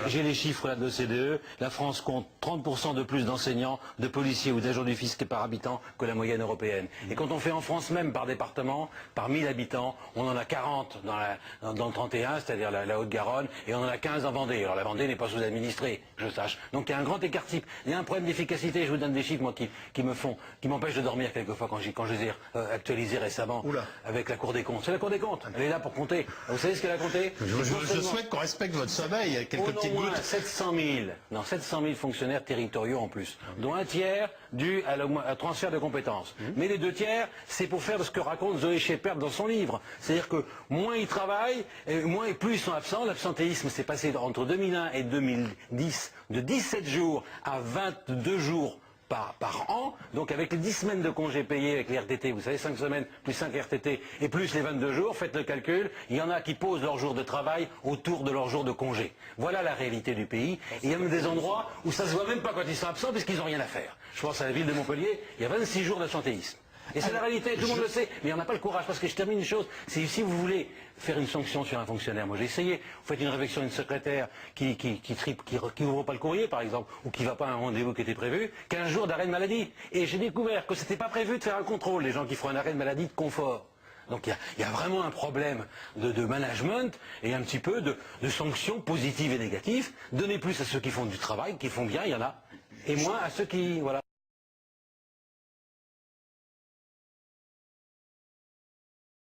J'ai les chiffres là de l'OCDE. La France compte 30% de plus d'enseignants, de policiers ou d'agents du fisc par habitant que la moyenne européenne. Et quand on fait en France même par département, par 1000 habitants, on en a 40 dans le 31, c'est-à-dire la Haute-Garonne, et on en a 15 en Vendée. Alors la Vendée n'est pas sous-administrée, que je sache. Donc il y a un grand écart type. Il y a un problème d'efficacité. Je vous donne des chiffres, moi, qui m'empêchent de dormir quelquefois quand je les ai actualisés récemment avec la Cour des comptes. C'est la Cour des comptes. Elle est là pour compter. Vous savez ce qu'elle a compté? Je souhaite qu'on respecte votre sommeil. Quelques petites gouttes. 700 000 fonctionnaires territoriaux en plus, dont un tiers dû à transfert de compétences. Mais les 2 tiers, c'est pour faire ce que raconte Zoé Shepard dans son livre. C'est-à-dire que moins ils travaillent, moins et plus ils sont absents. L'absentéisme s'est passé entre 2001 et 2010 de 17 jours à 22 jours par an, donc avec les 10 semaines de congés payés avec les RTT, vous savez, 5 semaines plus 5 RTT et plus les 22 jours, faites le calcul, il y en a qui posent leur jour de travail autour de leur jour de congé. Voilà la réalité du pays. Et il y a même des endroits où ça se voit même pas quand ils sont absents puisqu'ils n'ont rien à faire. Je pense à la ville de Montpellier, il y a 26 jours d'absentéisme. Et c'est la réalité, tout le monde le sait, mais on n'a pas le courage, parce que je termine une chose, c'est si vous voulez faire une sanction sur un fonctionnaire, moi j'ai essayé, vous faites une réflexion à une secrétaire qui ouvre pas le courrier par exemple, ou qui va pas à un rendez-vous qui était prévu, 15 jours d'arrêt de maladie. Et j'ai découvert que c'était pas prévu de faire un contrôle, les gens qui feraient un arrêt de maladie de confort. Donc il y a vraiment un problème de management et un petit peu de sanctions positives et négatives. Donnez plus à ceux qui font du travail, qui font bien, il y en a, et moins à ceux qui... voilà.